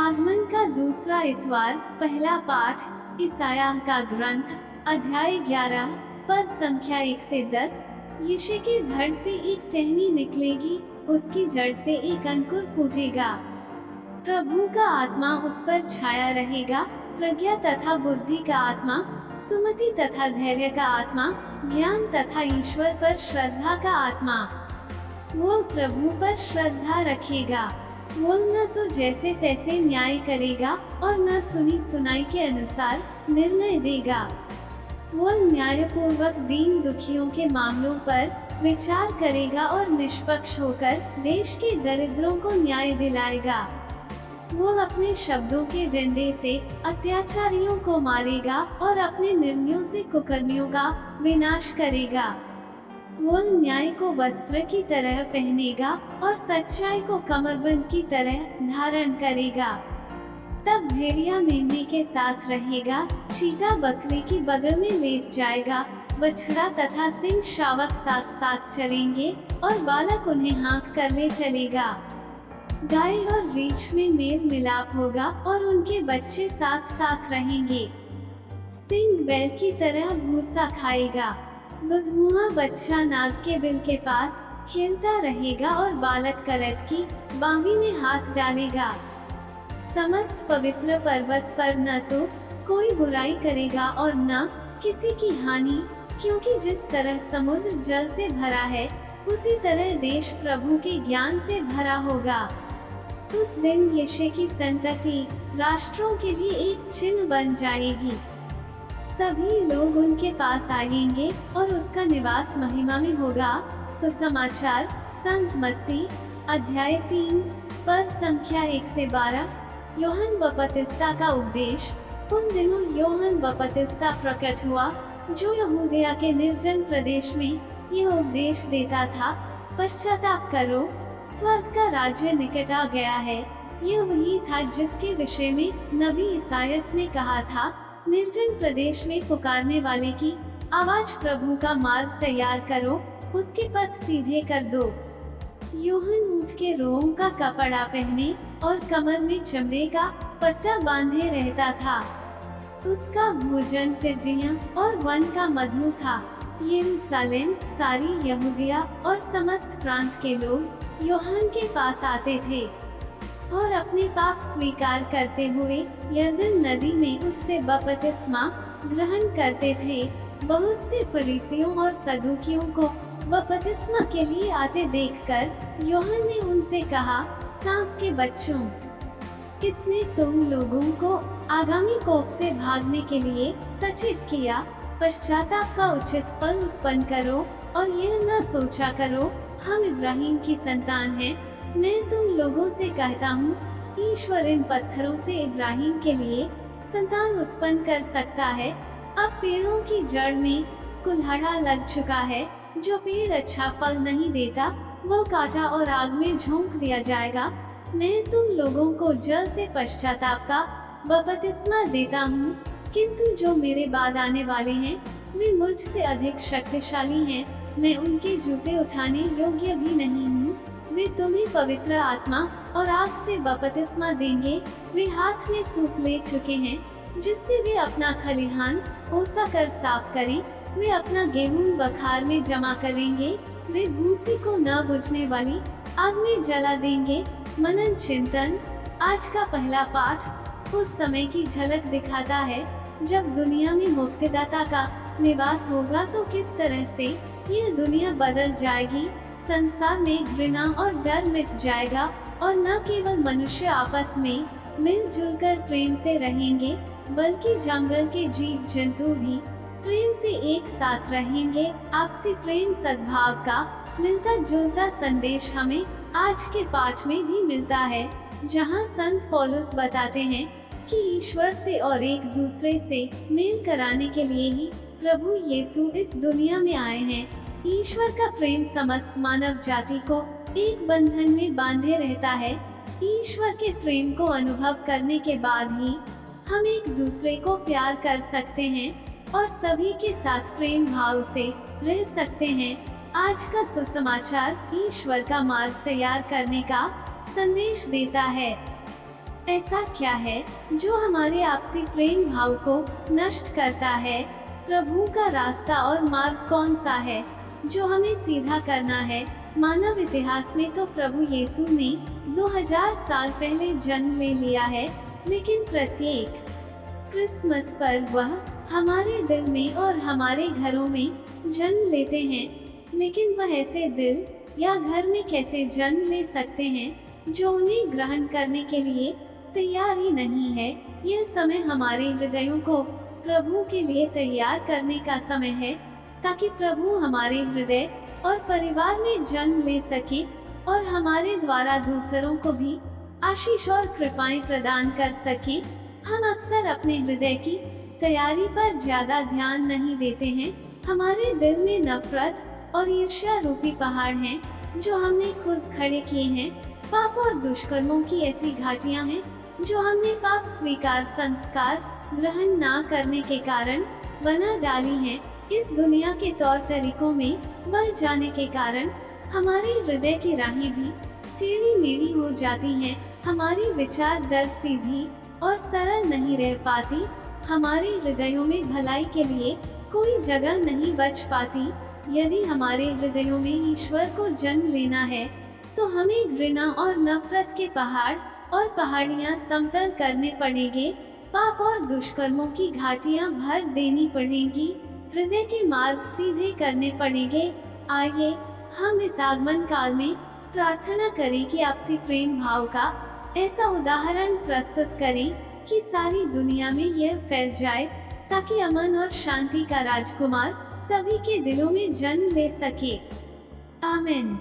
आगमन का दूसरा इतवार, पहला पाठ ईसायाह का ग्रंथ, अध्याय 11, पद संख्या 1 से 10। यिशै के धड़ से एक टहनी निकलेगी, उसकी जड़ से एक अंकुर फूटेगा। प्रभु का आत्मा उस पर छाया रहेगा, प्रज्ञा तथा बुद्धि का आत्मा, सुमति तथा धैर्य का आत्मा, ज्ञान तथा ईश्वर पर श्रद्धा का आत्मा। वो प्रभु पर श्रद्धा रखेगा। वो न तो जैसे तैसे न्याय करेगा और न सुनी सुनाई के अनुसार निर्णय देगा। वो न्यायपूर्वक दीन दुखियों के मामलों पर विचार करेगा और निष्पक्ष होकर देश के दरिद्रों को न्याय दिलाएगा। वो अपने शब्दों के डंडे से अत्याचारियों को मारेगा और अपने निर्णयों से कुकर्मियों का विनाश करेगा। वो न्याय को वस्त्र की तरह पहनेगा और सच्चाई को कमरबंद की तरह धारण करेगा। तब भेड़िया मेमने के साथ रहेगा, चीता बकरी की बगल में लेट जाएगा, बछड़ा तथा सिंह शावक साथ साथ चरेंगे और बालक उन्हें हाँक कर ले चलेगा। गाय और रीछ में मेल मिलाप होगा और उनके बच्चे साथ साथ रहेंगे। सिंह बैल की तरह भूसा खाएगा। दुधमुहा बच्चा नाग के बिल के पास खेलता रहेगा और बालक करत की बावी में हाथ डालेगा। समस्त पवित्र पर्वत पर न तो कोई बुराई करेगा और न किसी की हानि, क्योंकि जिस तरह समुद्र जल से भरा है, उसी तरह देश प्रभु के ज्ञान से भरा होगा। उस दिन यिशै की संतति राष्ट्रों के लिए एक चिन्ह बन जाएगी। सभी लोग उनके पास आएंगे और उसका निवास महिमा में होगा। सुसमाचार संत मत्ती अध्याय 3 पद संख्या 1 से 12। यूहन्ना बपतिस्ता का उपदेश। उन दिनों यूहन्ना बपतिस्ता प्रकट हुआ, जो यहूदिया के निर्जन प्रदेश में यह उपदेश देता था, पश्चाताप करो, स्वर्ग का राज्य निकट आ गया है। यह वही था जिसके विषय में नबी ईसायाह ने कहा था, निर्जन प्रदेश में पुकारने वाले की आवाज, प्रभु का मार्ग तैयार करो, उसके पथ सीधे कर दो। यूहन्ना ऊँट के रोम का कपड़ा पहने और कमर में चमड़े का पट्टा बांधे रहता था। उसका भोजन टिड्डियाँ और वन का मधु था। यरूशलेम, सारी यहूदिया और समस्त प्रांत के लोग यूहन्ना के पास आते थे और अपने पाप स्वीकार करते हुए यरदन नदी में उससे बपतिस्मा ग्रहण करते थे। बहुत से फरीसियों और सदूकियों को बपतिस्मा के लिए आते देखकर यूहन्ना ने उनसे कहा, सांप के बच्चों, किसने तुम लोगों को आगामी कोप से भागने के लिए सचेत किया? पश्चाताप का उचित फल उत्पन्न करो और यह न सोचा करो, हम इब्राहिम की संतान हैं। मैं तुम लोगों से कहता हूँ, ईश्वर इन पत्थरों से इब्राहिम के लिए संतान उत्पन्न कर सकता है। अब पेड़ों की जड़ में कुल्हाड़ा लग चुका है। जो पेड़ अच्छा फल नहीं देता, वो काटा और आग में झोंक दिया जाएगा। मैं तुम लोगों को जल से पश्चाताप का बपतिस्मा देता हूँ, किंतु जो मेरे बाद आने वाले हैं, वे मुझसे अधिक शक्तिशाली हैं। मैं उनके जूते उठाने योग्य भी नहीं हूँ। वे तुम्हें पवित्र आत्मा और आग से बपतिस्मा देंगे। वे हाथ में सूप ले चुके हैं, जिससे वे अपना खलिहान ओसा कर साफ करें। वे अपना गेहूं बखार में जमा करेंगे। वे भूसी को न बुझने वाली आग में जला देंगे। मनन चिंतन। आज का पहला पाठ उस समय की झलक दिखाता है जब दुनिया में मुक्तिदाता का निवास होगा, तो किस तरह से यह दुनिया बदल जाएगी। संसार में घृणा और डर मिट जाएगा और न केवल मनुष्य आपस में मिलजुल कर प्रेम से रहेंगे, बल्कि जंगल के जीव जंतु भी प्रेम से एक साथ रहेंगे। आपसी प्रेम सद्भाव का मिलता जुलता संदेश हमें आज के पाठ में भी मिलता है, जहां संत पौलुस बताते हैं कि ईश्वर से और एक दूसरे से मेल कराने के लिए ही प्रभु यीशु इस दुनिया में आए हैं। ईश्वर का प्रेम समस्त मानव जाति को एक बंधन में बांधे रहता है। ईश्वर के प्रेम को अनुभव करने के बाद ही हम एक दूसरे को प्यार कर सकते हैं और सभी के साथ प्रेम भाव से रह सकते हैं। आज का सुसमाचार ईश्वर का मार्ग तैयार करने का संदेश देता है। ऐसा क्या है जो हमारे आपसी प्रेम भाव को नष्ट करता है? प्रभु का रास्ता और मार्ग कौन सा है जो हमें सीधा करना है? मानव इतिहास में तो प्रभु यीशु ने 2000 साल पहले जन्म ले लिया है, लेकिन प्रत्येक क्रिसमस पर वह हमारे दिल में और हमारे घरों में जन्म लेते हैं। लेकिन वह ऐसे दिल या घर में कैसे जन्म ले सकते हैं जो उन्हें ग्रहण करने के लिए तैयार ही नहीं है? यह समय हमारे हृदयों को प्रभु के लिए तैयार करने का समय है, ताकि प्रभु हमारे हृदय और परिवार में जन्म ले सके और हमारे द्वारा दूसरों को भी आशीष और कृपाएं प्रदान कर सके। हम अक्सर अपने हृदय की तैयारी पर ज्यादा ध्यान नहीं देते हैं। हमारे दिल में नफरत और ईर्ष्या रूपी पहाड़ हैं, जो हमने खुद खड़े किए हैं। पाप और दुष्कर्मों की ऐसी घाटियां हैं जो हमने पाप स्वीकार संस्कार ग्रहण ना करने के कारण बना डाली हैं। इस दुनिया के तौर तरीकों में बढ़ जाने के कारण हमारे हृदय की राहें भी टेढ़ी मेढ़ी हो जाती हैं। हमारी विचार दर सीधी और सरल नहीं रह पाती। हमारे हृदयों में भलाई के लिए कोई जगह नहीं बच पाती। यदि हमारे हृदयों में ईश्वर को जन्म लेना है, तो हमें घृणा और नफरत के पहाड़ और पहाड़ियां समतल करने पड़ेंगे। पाप और दुष्कर्मों की घाटियां भर देनी पड़ेंगी। हृदय के मार्ग सीधे करने पड़ेंगे। आइए हम इस आगमन काल में प्रार्थना करें कि आपसी प्रेम भाव का ऐसा उदाहरण प्रस्तुत करें कि सारी दुनिया में यह फैल जाए, ताकि अमन और शांति का राजकुमार सभी के दिलों में जन्म ले सके। आमीन।